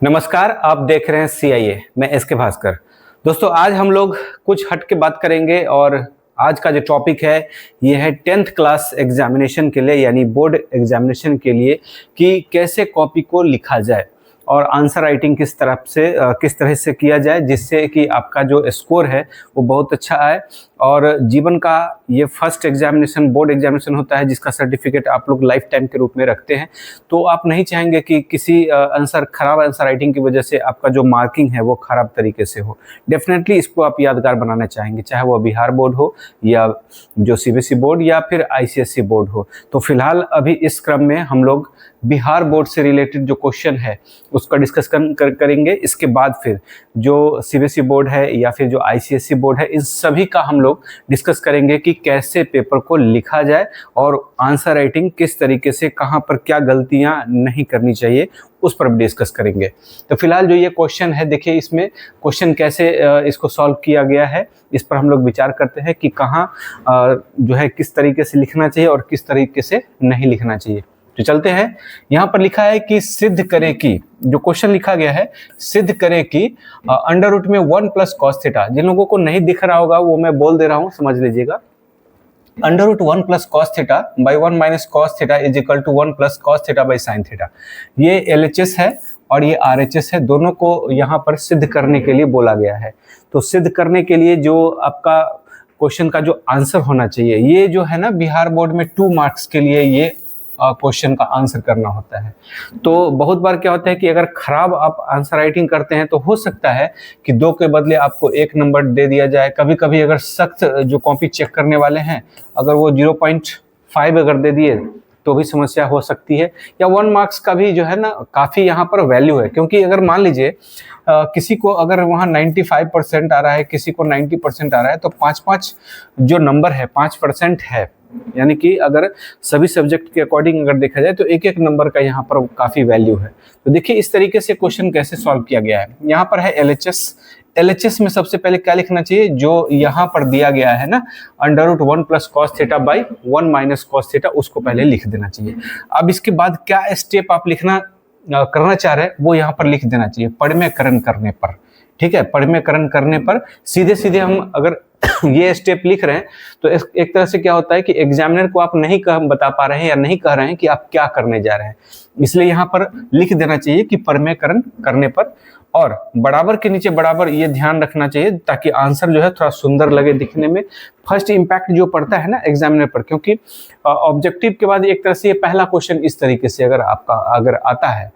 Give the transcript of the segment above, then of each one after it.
नमस्कार, आप देख रहे हैं CIA। मैं एस के भास्कर। दोस्तों, आज हम लोग कुछ हट के बात करेंगे और आज का जो टॉपिक है ये है 10th क्लास एग्जामिनेशन के लिए यानी बोर्ड एग्जामिनेशन के लिए कि कैसे कॉपी को लिखा जाए और आंसर राइटिंग किस तरह से किया जाए जिससे कि आपका जो स्कोर है वो बहुत अच्छा आए। और जीवन का ये फर्स्ट एग्जामिनेशन बोर्ड एग्जामिनेशन होता है जिसका सर्टिफिकेट आप लोग लाइफ टाइम के रूप में रखते हैं। तो आप नहीं चाहेंगे कि किसी खराब आंसर राइटिंग की वजह से आपका जो मार्किंग है वो खराब तरीके से हो। डेफिनेटली इसको आप यादगार बनाना चाहेंगे, चाहे वो बिहार बोर्ड हो या जो CBSE बोर्ड या फिर ICSE बोर्ड हो। तो फिलहाल अभी इस क्रम में हम लोग बिहार बोर्ड से रिलेटेड जो क्वेश्चन है उसका डिस्कस करेंगे। इसके बाद फिर जो CBSE बोर्ड है या फिर जो ICSE बोर्ड है, इन सभी का हम लोग डिस्कस करेंगे कि कैसे पेपर को लिखा जाए और आंसर राइटिंग किस तरीके से, कहाँ पर क्या गलतियां नहीं करनी चाहिए, उस पर भी डिस्कस करेंगे। तो फिलहाल जो ये क्वेश्चन है, देखिए इसमें क्वेश्चन कैसे इसको सॉल्व किया गया है, इस पर हम लोग विचार करते हैं कि कहाँ जो है किस तरीके से लिखना चाहिए और किस तरीके से नहीं लिखना चाहिए। तो चलते हैं। यहाँ पर लिखा है कि सिद्ध करे कि, जो क्वेश्चन लिखा गया है, सिद्ध करे कि अंडर रूट में 1 प्लस कॉस थीटा। जिन लोगों को नहीं दिख रहा होगा वो मैं बोल दे रहा हूँ, समझ लीजिएगा। Under root 1 plus cos theta by 1 minus cos theta is equal to 1 plus cos theta by sine theta. ये LHS है और ये RHS है, दोनों को यहाँ पर सिद्ध करने के लिए बोला गया है। तो सिद्ध करने के लिए जो आपका क्वेश्चन का जो आंसर होना चाहिए, ये जो है ना बिहार बोर्ड में 2 मार्क्स के लिए ये क्वेश्चन का आंसर करना होता है। तो बहुत बार क्या होता है कि अगर खराब आप आंसर राइटिंग करते हैं तो हो सकता है कि 2 के बदले आपको 1 नंबर दे दिया जाए। कभी कभी अगर सख्त जो कॉपी चेक करने वाले हैं, अगर वो 0.5 अगर दे दिए तो भी समस्या हो सकती है। या 1 मार्क्स का भी जो है ना काफ़ी यहाँ पर वैल्यू है, क्योंकि अगर मान लीजिए किसी को अगर वहाँ 95% आ रहा है, किसी को 90% आ रहा है, तो 5-5 जो नंबर है 5% है, यानी कि अगर सभी सब्जेक्ट के अकॉर्डिंग अगर देखा जाए तो एक एक नंबर का यहाँ पर काफ़ी वैल्यू है। तो देखिए इस तरीके से क्वेश्चन कैसे सॉल्व किया गया है। यहाँ पर है LHS में सबसे पहले क्या लिखना चाहिए, जो यहाँ पर दिया गया है ना under root 1 plus cos theta by 1 minus cos theta, उसको पहले लिख देना चाहिए। अब इसके बाद क्या स्टेप आप करना चाह रहे हैं वो यहाँ पर लिख देना चाहिए पढ़मेकरण करने पर। ठीक है, पढ़मेकरण करने पर सीधे सीधे हम अगर ये स्टेप लिख रहे हैं तो एक तरह से क्या होता है कि एग्जामिनर को आप नहीं बता पा रहे हैं या नहीं कह रहे हैं कि आप क्या करने जा रहे हैं, इसलिए यहाँ पर लिख देना चाहिए कि पढ़मेकरण करने पर। और बराबर के नीचे बराबर ये ध्यान रखना चाहिए ताकि आंसर जो है थोड़ा सुंदर लगे दिखने में। फर्स्ट इम्पैक्ट जो पड़ता है ना एग्जामिनर पर, क्योंकि ऑब्जेक्टिव के बाद एक तरह से ये पहला क्वेश्चन इस तरीके से अगर आता है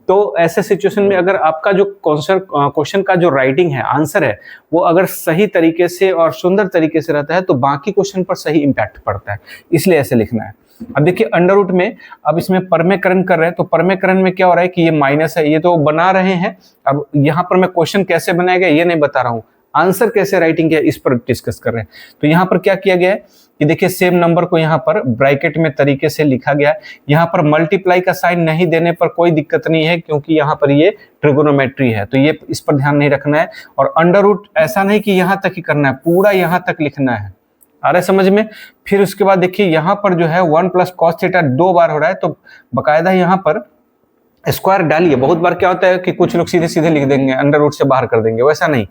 तो ऐसे सिचुएशन में अगर आपका जो क्वेश्चन का जो राइटिंग है, आंसर है, वो अगर सही तरीके से और सुंदर तरीके से रहता है तो बाकी क्वेश्चन पर सही इम्पैक्ट पड़ता है, इसलिए ऐसे लिखना है। अब देखिए अंडर रूट में अब इसमें पढ़मेकरण कर रहे हैं तो पढ़मेकरण में क्या हो रहा है कि ये माइनस है, ये तो बना रहे हैं। अब यहाँ पर मैं क्वेश्चन कैसे बनाया गया ये नहीं बता रहा हूँ, आंसर कैसे राइटिंग किया इस पर डिस्कस कर रहे हैं। तो यहाँ पर क्या किया गया है कि देखिए सेम नंबर को यहाँ पर ब्रैकेट में तरीके से लिखा गया है। यहाँ पर मल्टीप्लाई का साइन नहीं देने पर कोई दिक्कत नहीं है, क्योंकि यहाँ पर ये ट्रिगोनोमेट्री है, तो ये इस पर ध्यान नहीं रखना है। और अंडर रूट ऐसा नहीं कि यहाँ तक ही करना है, पूरा यहाँ तक लिखना है। आ रहा है समझ में। फिर उसके बाद देखिए यहाँ पर जो है 1 प्लस कॉस थीटा 2 बार हो रहा है, तो बकायदा यहाँ पर स्क्वायर डालिए। बहुत बार क्या होता है कि कुछ लोग सीधे सीधे लिख देंगे, अंडर रूट से बाहर कर देंगे, वैसा नहीं।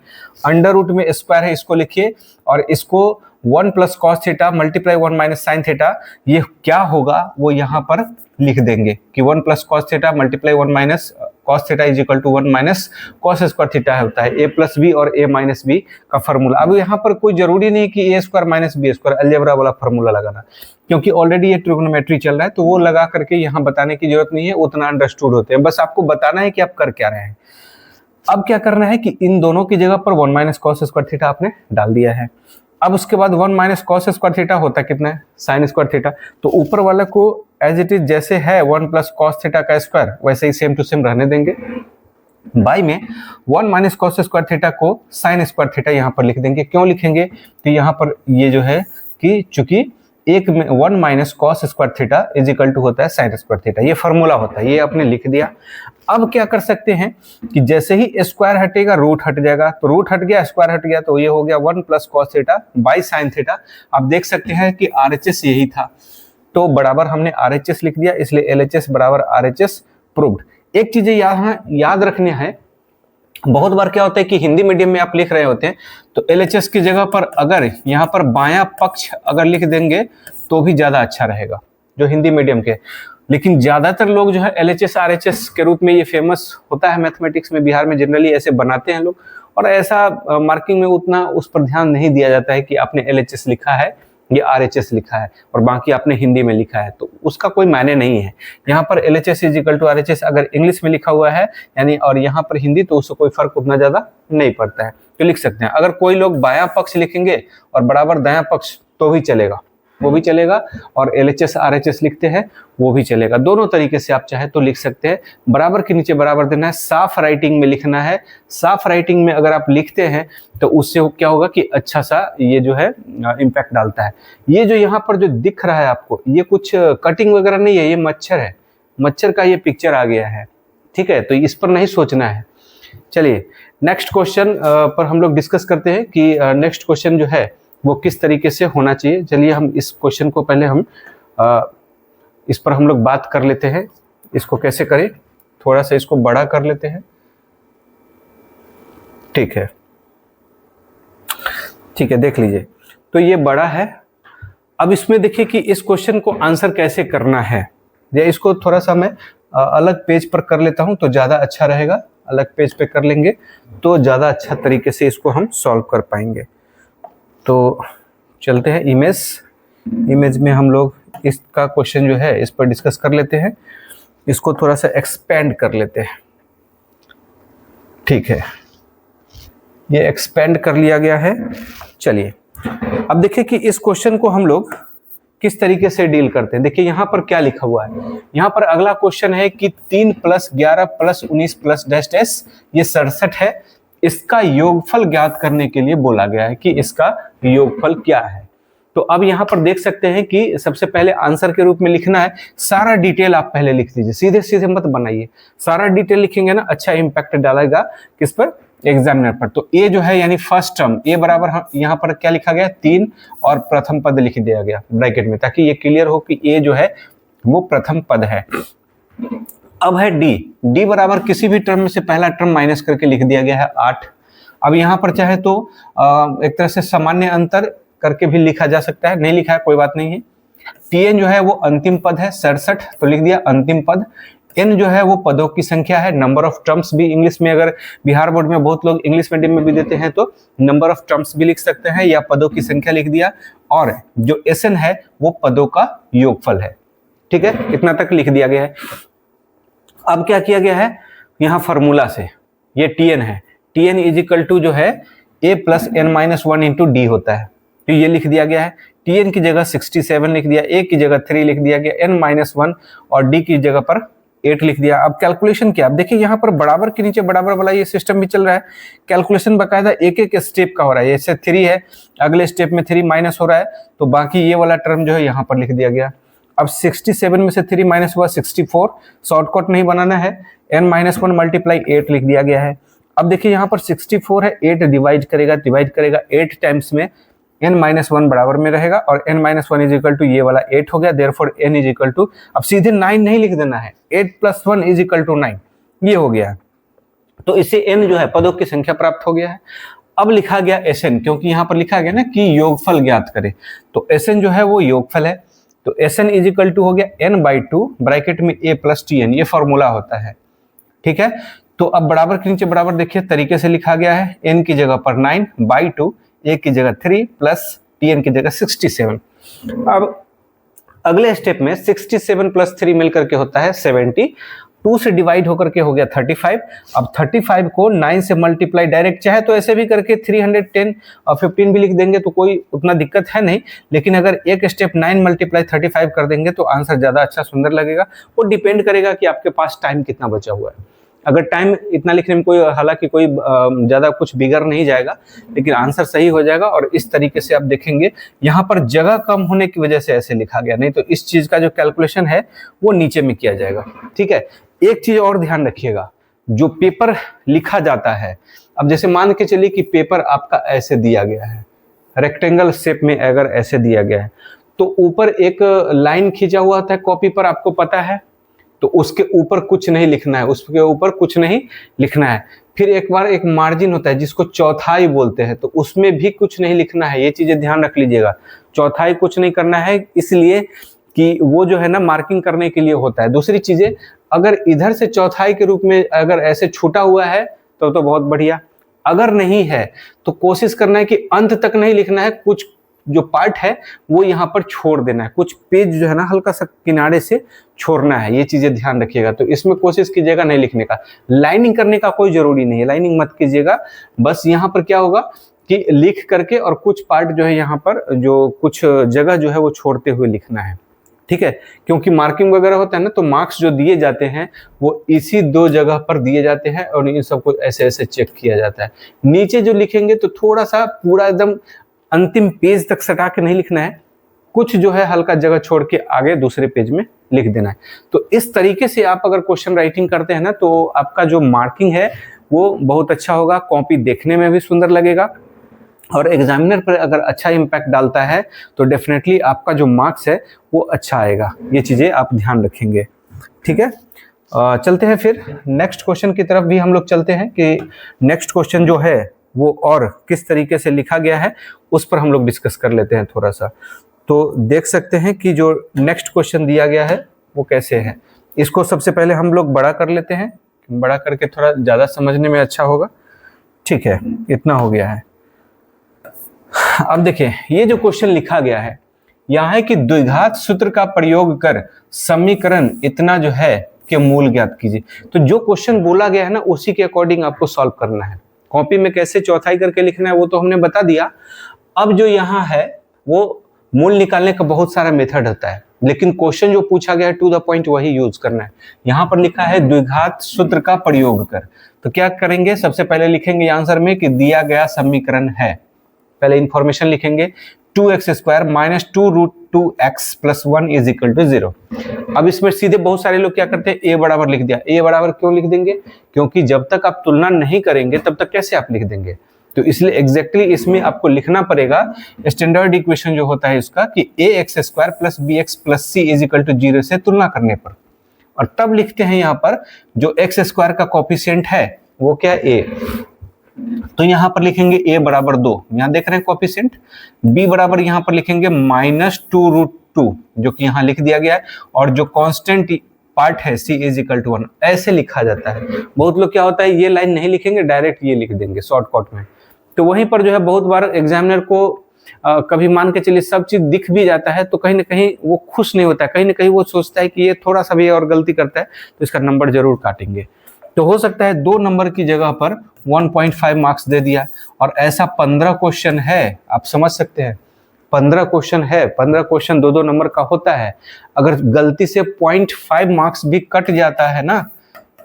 अंडर रूट में स्क्वायर है, इसको लिखिए और इसको 1 plus cos theta multiply 1 minus sign theta, ये क्या होगा वो यहाँ पर लिख देंगे कि 1 plus cos theta multiply 1 minus cos theta is equal to 1 minus cos square theta होता है, a प्लस बी और a माइनस बी का फॉर्मूला। अब यहाँ पर कोई जरूरी नहीं कि a square minus B square algebra वाला फॉर्मूला लगाना, क्योंकि ऑलरेडी ये ट्रिगोनोमेट्री चल रहा है, तो वो लगा करके यहाँ बताने की जरूरत नहीं है, उतना अंडरस्टूड होते हैं। बस आपको बताना है कि आप कर क्या रहे हैं। अब क्या करना है कि इन दोनों की जगह पर 1 माइनस कॉस स्क्वायर थीटा आपने डाल दिया है। अब उसके बाद 1 माइनस कॉस स्क्वायर थीटा होता कितना है, साइन स्क्वायर थीटा। तो ऊपर वाला को एज इट इज जैसे है 1 प्लस कॉस थीटा का स्क्वायर, वैसे ही सेम टू सेम रहने देंगे। बाई में 1 माइनस कॉस स्क्वायर थीटा को साइन स्क्वायर थीटा यहाँ पर लिख देंगे। क्यों लिखेंगे तो यहाँ पर ये जो है कि चूंकि 1 minus cos square theta is equal to होता है साइन स्क्वायर थीटा, ये फॉर्मूला होता है, ये आपने लिख दिया। अब क्या कर सकते हैं कि जैसे ही स्क्वायर हटेगा रूट हट जाएगा, तो रूट हट गया स्क्वायर हट गया, तो ये हो गया 1 plus cos theta by sine theta. आप देख सकते हैं कि RHS यही था, तो बराबर हमने RHS लिख दिया, इसलिए LHS बराबर RHS प्रूव्ड। एक चीज याद रखनी है, बहुत बार क्या होता है कि हिंदी मीडियम में आप लिख रहे होते हैं तो एलएचएस की जगह पर अगर यहाँ पर बायां पक्ष अगर लिख देंगे तो भी ज्यादा अच्छा रहेगा, जो हिंदी मीडियम के। लेकिन ज्यादातर लोग जो है एलएचएस आरएचएस के रूप में, ये फेमस होता है मैथमेटिक्स में, बिहार में जनरली ऐसे बनाते हैं लोग, और ऐसा मार्किंग में उतना उस पर ध्यान नहीं दिया जाता है कि आपने एलएचएस लिखा है ये आरएचएस लिखा है और बाकी आपने हिंदी में लिखा है, तो उसका कोई मायने नहीं है। यहाँ पर LHS is equal to RHS अगर इंग्लिश में लिखा हुआ है यानी, और यहाँ पर हिंदी, तो उससे कोई फर्क उतना ज्यादा नहीं पड़ता है, तो लिख सकते हैं। अगर कोई लोग बायां पक्ष लिखेंगे और बराबर दायां पक्ष तो भी चलेगा, वो भी चलेगा, और एलएचएस आरएचएस लिखते हैं वो भी चलेगा। दोनों तरीके से आप चाहे तो लिख सकते हैं। बराबर के नीचे बराबर देना है, साफ राइटिंग में लिखना है। साफ राइटिंग में अगर आप लिखते हैं तो उससे क्या होगा कि अच्छा सा ये जो है इम्पैक्ट डालता है। ये जो यहाँ पर जो दिख रहा है आपको, ये कुछ कटिंग वगैरह नहीं है, ये मच्छर है, मच्छर का ये पिक्चर आ गया है, ठीक है, तो इस पर नहीं सोचना है। चलिए नेक्स्ट क्वेश्चन पर हम लोग डिस्कस करते हैं कि नेक्स्ट क्वेश्चन जो है वो किस तरीके से होना चाहिए। चलिए हम इस क्वेश्चन को पहले हम इस पर हम लोग बात कर लेते हैं, इसको कैसे करें, थोड़ा सा इसको बड़ा कर लेते हैं, ठीक है, ठीक है, देख लीजिए। तो ये बड़ा है। अब इसमें देखिए कि इस क्वेश्चन को आंसर कैसे करना है, या इसको थोड़ा सा मैं अलग पेज पर कर लेता हूं तो ज़्यादा अच्छा रहेगा। अलग पेज पे कर लेंगे तो ज़्यादा अच्छा तरीके से इसको हम सॉल्व कर पाएंगे। तो चलते हैं इमेज में हम लोग इसका क्वेश्चन जो है इस पर डिस्कस कर लेते हैं। इसको थोड़ा सा एक्सपेंड कर लेते हैं, ठीक है, ये एक्सपेंड कर लिया गया है। चलिए अब देखिए कि इस क्वेश्चन को हम लोग किस तरीके से डील करते हैं। देखिए यहाँ पर क्या लिखा हुआ है, यहाँ पर अगला क्वेश्चन है कि 3 + 11 + 19 + डैश डैश ये 67 है, इसका योगफल ज्ञात करने के लिए बोला गया है कि इसका योगफल क्या है। तो अब यहाँ पर देख सकते हैं कि सबसे पहले आंसर के रूप में लिखना है, सारा डिटेल आप पहले लिख दीजिए, सीधे सीधे मत बनाइए, सारा डिटेल लिखेंगे ना अच्छा इम्पैक्ट डालेगा किस पर, एग्जामिनर पर। तो ए जो है यानी फर्स्ट टर्म, ए बराबर यहाँ पर क्या लिखा गया 3 और प्रथम पद लिख दिया गया ब्रैकेट में, ताकि ये क्लियर हो कि ए जो है वो प्रथम पद है। अब है डी बराबर किसी भी टर्म में से पहला टर्म माइनस करके लिख दिया गया है 8। अब यहाँ पर चाहे तो एक तरह से सामान्य अंतर करके भी लिखा जा सकता है, नहीं लिखा है कोई बात नहीं है। टीएन जो है वो अंतिम पद है 67, तो लिख दिया अंतिम पद। एन जो है वो पदों की संख्या है, नंबर ऑफ टर्म्स भी इंग्लिश में, अगर बिहार बोर्ड में बहुत लोग इंग्लिश मीडियम में भी देते हैं तो नंबर ऑफ टर्म्स भी लिख सकते हैं या पदों की संख्या लिख दिया। और जो एसएन है वो पदों का योगफल है, ठीक है, इतना तक लिख दिया गया है। अब क्या किया गया है, यहाँ फॉर्मूला से ये टीएन है, टीएन इज इक्वल टू जो है a + n-1 इंटू डी होता है, तो ये लिख दिया गया है। टीएन की जगह 67 लिख दिया, a की जगह 3 लिख दिया गया, n-1 और d की जगह पर 8 लिख दिया। अब कैलकुलेशन क्या, अब देखिए यहाँ पर बराबर के नीचे बराबर वाला ये सिस्टम भी चल रहा है, कैलकुलेशन बकायदा एक एक स्टेप का हो रहा है। जैसे 3 है, अगले स्टेप में 3 माइनस हो रहा है, तो बाकी ये वाला टर्म जो है यहाँ पर लिख दिया गया। अब 67 में से 3 माइनस हुआ 64, शॉर्टकट नहीं बनाना है, n-1 × 8 लिख दिया गया है। अब देखिए यहाँ पर 64 है, 8 डिवाइड करेगा 8 टाइम्स में n-1 बराबर में रहेगा, और n-1 इज इक्वल टू ये वाला 8 हो गया, therefore n is equal to, अब सीधे 9 नहीं लिख देना है, 8 + 1 इज इक्वल टू 9, ये हो गया। तो इससे n जो है पदों की संख्या प्राप्त हो गया है। अब लिखा गया Sn, क्योंकि यहाँ पर लिखा गया ना कि योगफल ज्ञात करे, तो Sn जो है वो योगफल है, तो Sn इज इक्वल टू हो गया n/2 ब्रैकेट में a + Tn, ये फॉर्मूला होता है, ठीक है। तो अब बराबर के नीचे बराबर देखिए तरीके से लिखा गया है, n की जगह पर 9/2, a की जगह 3 प्लस Tn की जगह 67। अब अगले स्टेप में 67 + 3 मिलकर के होता है 70, 2 से डिवाइड होकर के हो गया 35। अब 35 को 9 से मल्टीप्लाई डायरेक्ट चाहे तो ऐसे भी करके 310 और 15 भी लिख देंगे तो कोई उतना दिक्कत है नहीं, लेकिन अगर एक स्टेप 9 × 35 कर देंगे तो आंसर ज़्यादा अच्छा सुंदर लगेगा। वो डिपेंड करेगा कि आपके पास टाइम कितना बचा हुआ है। अगर टाइम इतना लिखने में कोई हालांकि कोई ज़्यादा कुछ बिगड़ नहीं जाएगा, लेकिन आंसर सही हो जाएगा। और इस तरीके से आप देखेंगे यहाँ पर जगह कम होने की वजह से ऐसे लिखा गया, नहीं तो इस चीज़ का जो कैलकुलेशन है वो नीचे में किया जाएगा, ठीक है। एक चीज़ और ध्यान रखिएगा, जो पेपर लिखा जाता है, अब जैसे मान के चलिए कि पेपर आपका ऐसे दिया गया है, रेक्टेंगल शेप में अगर ऐसे दिया गया है, तो ऊपर एक लाइन खींचा हुआ होता है कॉपी पर, आपको पता है तो उसके ऊपर कुछ नहीं लिखना है, उसके ऊपर कुछ नहीं लिखना है। फिर एक बार एक मार्जिन होता है जिसको चौथाई बोलते हैं, तो उसमें भी कुछ नहीं लिखना है। ये चीजें ध्यान रख लीजिएगा, चौथाई कुछ नहीं करना है, इसलिए कि वो जो है ना मार्किंग करने के लिए होता है। दूसरी चीजें, अगर इधर से चौथाई के रूप में अगर ऐसे छूटा हुआ है तो बहुत बढ़िया, अगर नहीं है तो कोशिश करना है कि अंत तक नहीं लिखना है, कुछ जो पार्ट है वो यहाँ पर छोड़ देना है, कुछ पेज जो है ना हल्का सा किनारे से छोड़ना है। ये चीजें ध्यान रखिएगा। तो इसमें कोशिश कीजिएगा नहीं लिखने का, लाइनिंग करने का कोई जरूरी नहीं है, लाइनिंग मत कीजिएगा। बस यहाँ पर क्या होगा कि लिख करके और कुछ पार्ट जो है यहाँ पर जो कुछ जगह जो है वो छोड़ते हुए लिखना है, ठीक है। क्योंकि मार्किंग वगैरह होता है ना, तो मार्क्स जो दिए जाते हैं वो इसी 2 जगह पर दिए जाते हैं और इन सबको ऐसे ऐसे चेक किया जाता है। नीचे जो लिखेंगे तो थोड़ा सा पूरा एकदम अंतिम पेज तक सटा के नहीं लिखना है, कुछ जो है हल्का जगह छोड़ के आगे दूसरे पेज में लिख देना है। तो इस तरीके से आप अगर क्वेश्चन राइटिंग करते हैं ना, तो आपका जो मार्किंग है वो बहुत अच्छा होगा, कॉपी देखने में भी सुंदर लगेगा और एग्जामिनर पर अगर अच्छा इम्पैक्ट डालता है तो डेफिनेटली आपका जो मार्क्स है वो अच्छा आएगा। ये चीजें आप ध्यान रखेंगे, ठीक है। चलते हैं फिर नेक्स्ट क्वेश्चन की तरफ भी हम लोग चलते हैं कि नेक्स्ट क्वेश्चन जो है वो और किस तरीके से लिखा गया है उस पर हम लोग डिस्कस कर लेते हैं थोड़ा सा। तो देख सकते हैं कि जो नेक्स्ट क्वेश्चन दिया गया है वो कैसे है। इसको सबसे पहले हम लोग बड़ा कर लेते हैं, बड़ा करके थोड़ा ज्यादा समझने में अच्छा होगा, ठीक है। इतना हो गया है। अब देखिए ये जो क्वेश्चन लिखा गया है यहाँ है कि द्विघात सूत्र का प्रयोग कर समीकरण इतना जो है कि मूल ज्ञात कीजिए। तो जो क्वेश्चन बोला गया है ना उसी के अकॉर्डिंग आपको सॉल्व करना है। कॉपी में कैसे चौथाई करके लिखना है वो तो हमने बता दिया। अब जो यहाँ है वो मूल निकालने का बहुत सारा मेथड होता है, लेकिन क्वेश्चन जो पूछा गया है टू द पॉइंट वही यूज करना है। यहाँ पर लिखा है द्विघात सूत्र का प्रयोग कर, तो क्या करेंगे, सबसे पहले लिखेंगे आंसर में कि दिया गया समीकरण है, पहले इंफॉर्मेशन लिखेंगे 2x² minus 2√2x plus 1 is equal to 0। अब इसमें सीधे बहुत सारे लोग क्या करते हैं ए बराबर लिख दिया। ए बराबर क्यों लिख देंगे, क्योंकि जब तक आप तुलना नहीं करेंगे तब तक कैसे आप लिख देंगे। तो इसलिए एग्जैक्टली इसमें आपको लिखना पड़ेगा स्टैंडर्ड इक्वेशन जो होता है इसका कि ax² plus bx plus c is equal to 0 से तुलना करने पर, और तब लिखते हैं यहाँ पर जो x² का कोफिशिएंट है वो क्या है a, तो यहाँ पर लिखेंगे a बराबर 2, यहाँ देख रहे हैं कोफिशिएंट। b बराबर यहाँ पर लिखेंगे -2√2 जो कि यहाँ लिख दिया गया है, और जो कांस्टेंट पार्ट है c इज इक्वल टू 1, ऐसे लिखा जाता है। बहुत लोग क्या होता है ये लाइन नहीं लिखेंगे, डायरेक्ट ये लिख देंगे शॉर्टकट में। तो वहीं पर जो है बहुत बार एग्जामिनर को कभी मान के चलिए सब चीज दिख भी जाता है तो कहीं ना कहीं वो खुश नहीं होता है, कहीं ना कहीं वो सोचता है कि ये थोड़ा सा भी और गलती करता है तो इसका नंबर जरूर काटेंगे। तो हो सकता है 2 नंबर की जगह पर 1.5 मार्क्स दे दिया, और ऐसा 15 क्वेश्चन है, आप समझ सकते हैं 15 क्वेश्चन है, 15 क्वेश्चन 2-2 नंबर का होता है। अगर गलती से 0.5 मार्क्स भी कट जाता है ना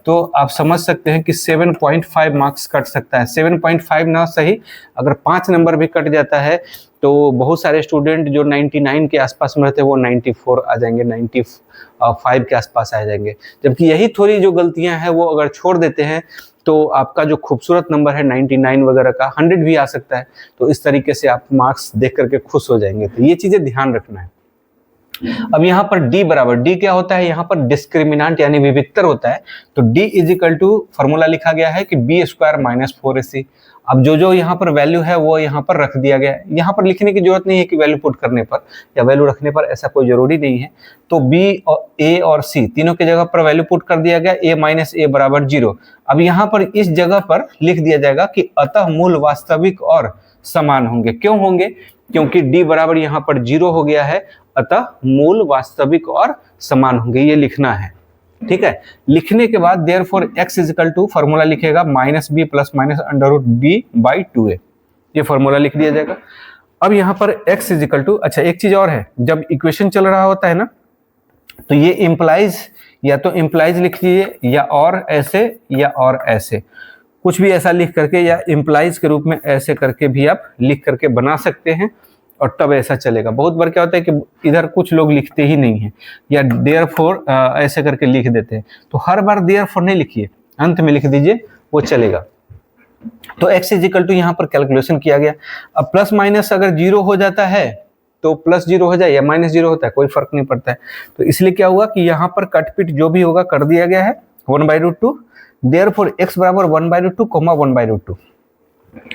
तो आप समझ सकते हैं कि 7.5 मार्क्स कट सकता है। 7.5 ना सही, अगर 5 नंबर भी कट जाता है तो बहुत सारे स्टूडेंट जो 99 के आसपास में रहते हैं वो 94 आ जाएंगे, 95 के आसपास आ जाएंगे। जबकि यही थोड़ी जो गलतियां हैं वो अगर छोड़ देते हैं तो आपका जो खूबसूरत नंबर है 99 वगैरह का 100 भी आ सकता है। तो इस तरीके से आप मार्क्स देख करके खुश हो जाएंगे। तो ये चीजें ध्यान रखना है। अब यहाँ पर d बराबर, d क्या होता है, यहाँ पर डिस्क्रिमिनेंट यानी विविक्तर होता है। तो d is equal to formula लिखा गया है कि b² माइनस 4ac। अब जो यहाँ पर वैल्यू है वो यहाँ पर रख दिया गया है। यहाँ पर लिखने की जरूरत नहीं है कि वैल्यू पुट करने पर या वैल्यू रखने पर, ऐसा कोई जरूरी नहीं है। तो b और a और c तीनों की जगह पर वैल्यू पुट कर दिया गया, a माइनस a बराबर 0। अब यहाँ पर इस जगह पर लिख दिया जाएगा कि अतः मूल वास्तविक और समान होंगे। क्यों होंगे, क्योंकि d बराबर यहाँ पर 0 हो गया है, अतः मूल वास्तविक और समान होंगे, ये लिखना है। ठीक है, लिखने के बाद therefore x is equal to formula लिखेगा -b प्लस माइनस √b/2a, ये फॉर्मूला लिख दिया जाएगा। अब यहाँ पर x इज इक्वल टू, अच्छा एक चीज और है, जब इक्वेशन चल रहा होता है ना तो ये इम्प्लाइज, या तो इम्प्लाइज लिख लीजिए या और ऐसे या और ऐसे, कुछ भी ऐसा लिख करके या इम्प्लाइज के रूप में ऐसे करके भी आप लिख करके बना सकते हैं, और तब ऐसा चलेगा। बहुत बार क्या होता है कि इधर कुछ लोग लिखते ही नहीं है या देयरफॉर ऐसे करके लिख देते हैं। तो हर बार देयरफॉर नहीं लिखिए, अंत में लिख दीजिए, वो चलेगा। तो x इज इक्वल टू यहाँ पर कैलकुलेशन किया गया। अब प्लस माइनस अगर 0 हो जाता है तो +0 हो जाए या -0 होता है, कोई फर्क नहीं पड़ता है। तो इसलिए क्या हुआ कि यहाँ पर कट पिट जो भी होगा कर दिया गया है 1/√2। देयरफॉर x बराबर 1/√2, 1/√2,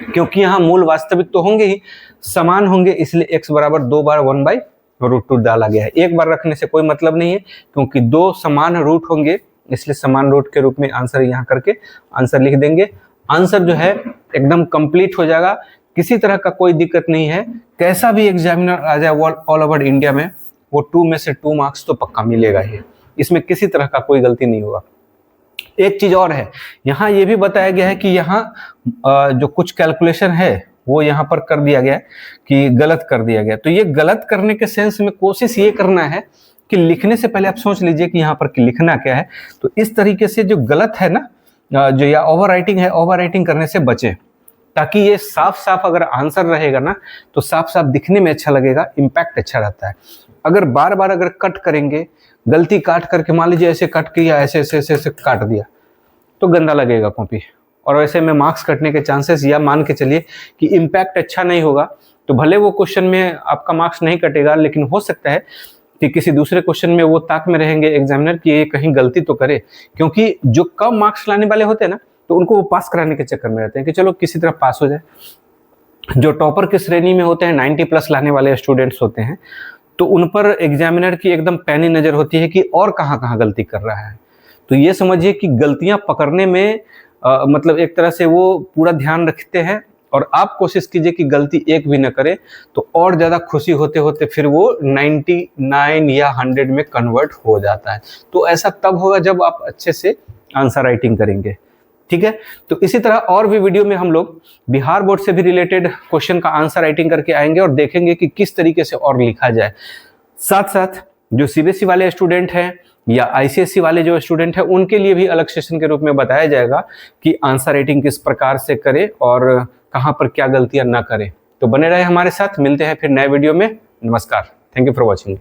क्योंकि यहाँ मूल वास्तविक तो होंगे ही, समान होंगे, इसलिए x बराबर 2 बार 1/√2 डाला गया है। एक बार रखने से कोई मतलब नहीं है, क्योंकि 2 समान रूट होंगे, इसलिए समान रूट के रूप में आंसर यहाँ करके आंसर लिख देंगे। आंसर जो है एकदम कंप्लीट हो जाएगा, किसी तरह का कोई दिक्कत नहीं है। कैसा भी एग्जामिनर आ जाए ऑल ओवर इंडिया में, वो 2 में से 2 मार्क्स तो पक्का मिलेगा ही, इसमें किसी तरह का कोई गलती नहीं होगा। एक चीज और है, यहाँ ये भी बताया गया है कि यहाँ जो कुछ कैलकुलेशन है वो यहाँ पर कर दिया गया कि गलत कर दिया गया। तो ये गलत करने के सेंस में कोशिश ये करना है कि लिखने से पहले आप सोच लीजिए कि यहाँ पर कि लिखना क्या है। तो इस तरीके से जो गलत है ना, जो या ओवर राइटिंग है, ओवर राइटिंग करने से बचें, ताकि ये साफ साफ अगर आंसर रहेगा ना तो साफ साफ दिखने में अच्छा लगेगा, इम्पैक्ट अच्छा रहता है। अगर बार बार अगर कट करेंगे, गलती काट करके, मान लीजिए ऐसे कट किया, ऐसे ऐसे ऐसे ऐसे काट दिया, तो गंदा लगेगा कॉपी, और ऐसे में मार्क्स कटने के चांसेस, या मान के चलिए कि इम्पैक्ट अच्छा नहीं होगा, तो भले वो क्वेश्चन में आपका मार्क्स नहीं कटेगा, लेकिन हो सकता है कि किसी दूसरे क्वेश्चन में वो ताक में रहेंगे एग्जामिनर कि ये कहीं गलती तो करे, क्योंकि जो कम मार्क्स लाने वाले होते हैं ना, तो उनको वो पास कराने के चक्कर में रहते हैं कि चलो किसी तरह पास हो जाए। जो टॉपर की श्रेणी में होते हैं, 90+ लाने वाले स्टूडेंट्स होते हैं, तो उन पर एग्जामिनर की एकदम पैनी नजर होती है कि और कहाँ कहाँ गलती कर रहा है। तो ये समझिए कि गलतियां पकड़ने में मतलब एक तरह से वो पूरा ध्यान रखते हैं, और आप कोशिश कीजिए कि गलती एक भी न करे, तो और ज़्यादा खुशी होते होते फिर वो 99 या 100 में कन्वर्ट हो जाता है। तो ऐसा तब होगा जब आप अच्छे से आंसर राइटिंग करेंगे, ठीक है। तो इसी तरह और भी वीडियो में हम लोग बिहार बोर्ड से भी रिलेटेड क्वेश्चन का आंसर राइटिंग करके आएंगे और देखेंगे कि किस तरीके से और लिखा जाए। साथ साथ जो सीबीएसई वाले स्टूडेंट हैं या आईसीएसई वाले जो स्टूडेंट हैं, उनके लिए भी अलग सेशन के रूप में बताया जाएगा कि आंसर राइटिंग किस प्रकार से करें और कहां पर क्या गलतियां ना करें। तो बने रहे हमारे साथ, मिलते हैं फिर नए वीडियो में। नमस्कार, थैंक यू फॉर वॉचिंग।